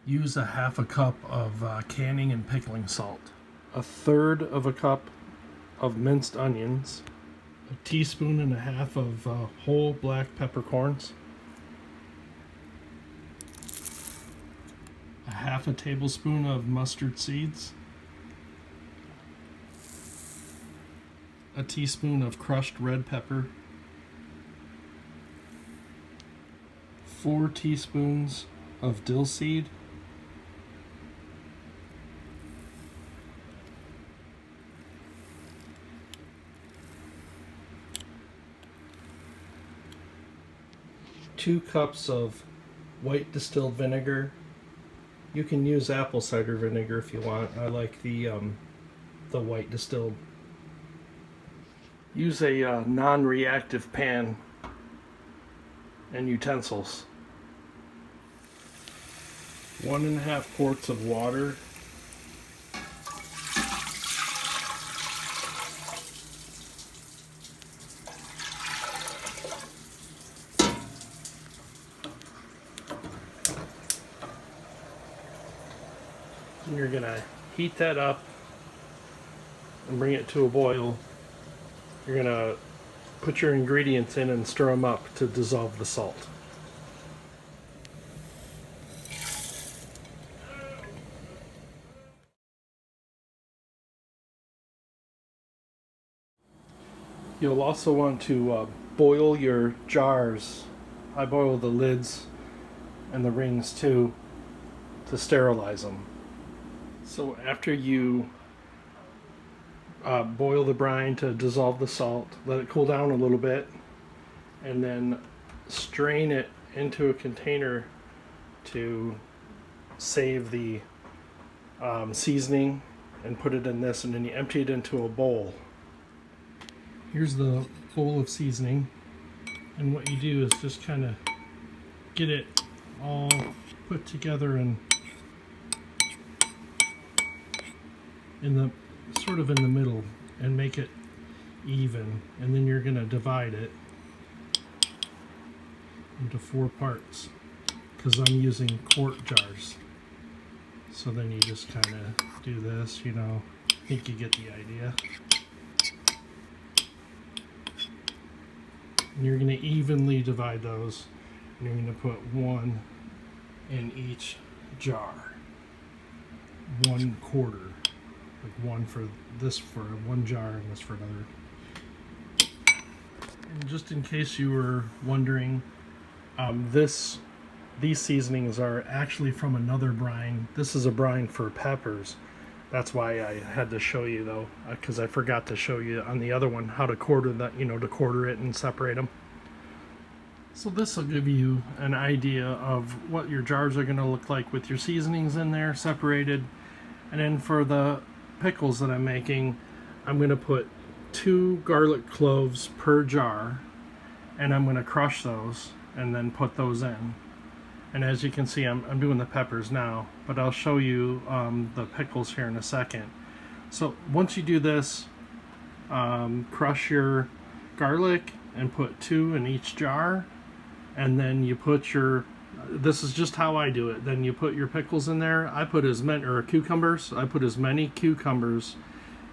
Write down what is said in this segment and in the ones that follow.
Use a half a cup of canning and pickling salt, a third of a cup of minced onions, a teaspoon and a half of whole black peppercorns, a half a tablespoon of mustard seeds, a teaspoon of crushed red pepper, 4 teaspoons of dill seed, two cups of white distilled vinegar. You can use apple cider vinegar if you want. I like the white distilled. Use a non-reactive pan and utensils. 1.5 quarts of water. And you're gonna heat that up and bring it to a boil. You're gonna put your ingredients in and stir them up to dissolve the salt. You'll also want to boil your jars. I boil the lids and the rings too to sterilize them. So after you boil the brine to dissolve the salt, let it cool down a little bit, and then strain it into a container to save the seasoning, and put it in this, and then you empty it into a bowl. Here's the bowl of seasoning, and what you do is just kind of get it all put together and in the sort of in the middle, and make it even, and then you're going to divide it into 4 parts because I'm using quart jars. So then you just kind of do this, you know, I think you get the idea. And you're going to evenly divide those, and you're going to put 1 in each jar. 1/4. Like 1 for this for 1 jar and this for another. And just in case you were wondering, these seasonings are actually from another brine. This is a brine for peppers. That's why I had to show you though, because I forgot to show you on the other one how to quarter that, to quarter it and separate them. So this will give you an idea of what your jars are going to look like with your seasonings in there separated. And then for the pickles that I'm making, I'm going to put 2 garlic cloves per jar, and I'm going to crush those and then put those in. And as you can see, I'm doing the peppers now, but I'll show you the pickles here in a second. So once you do this, crush your garlic and put 2 in each jar, and then you put your, this is just how I do it, then you put your pickles in there. I put as many, or cucumbers, I put as many cucumbers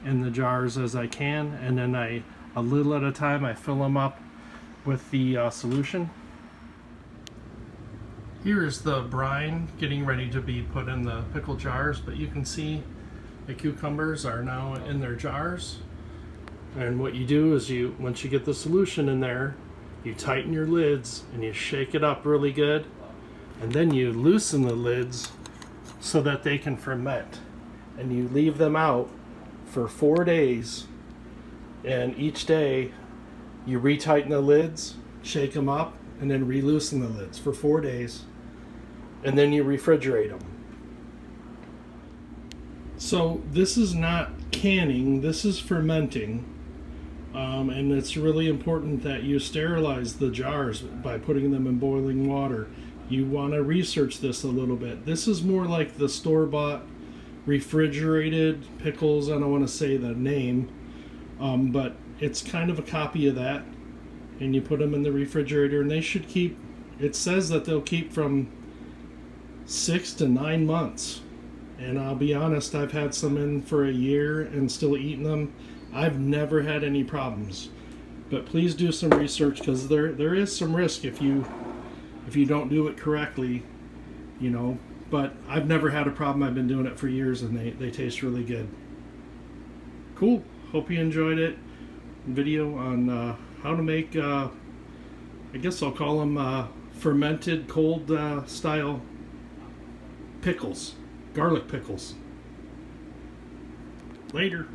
in the jars as I can, and then a little at a time, I fill them up with the solution. Here is the brine getting ready to be put in the pickle jars, but you can see the cucumbers are now in their jars. And what you do is once you get the solution in there, you tighten your lids and you shake it up really good, and then you loosen the lids so that they can ferment, and you leave them out for 4 days, and each day you retighten the lids, shake them up, and then re-loosen the lids for 4 days, and then you refrigerate them. So this is not canning, this is fermenting. And it's really important that you sterilize the jars by putting them in boiling water. You want to research this a little bit. This is more like the store-bought refrigerated pickles. I don't want to say the name, but it's kind of a copy of that. And you put them in the refrigerator, and they should keep, it says that they'll keep from 6 to 9 months. And I'll be honest, I've had some in for a year and still eating them. I've never had any problems. But please do some research, because there is some risk if you don't do it correctly, you know. But I've never had a problem. I've been doing it for years, and they taste really good. Cool. Hope you enjoyed it. Video on how to make, I guess I'll call them fermented cold style pickles, garlic pickles. Later.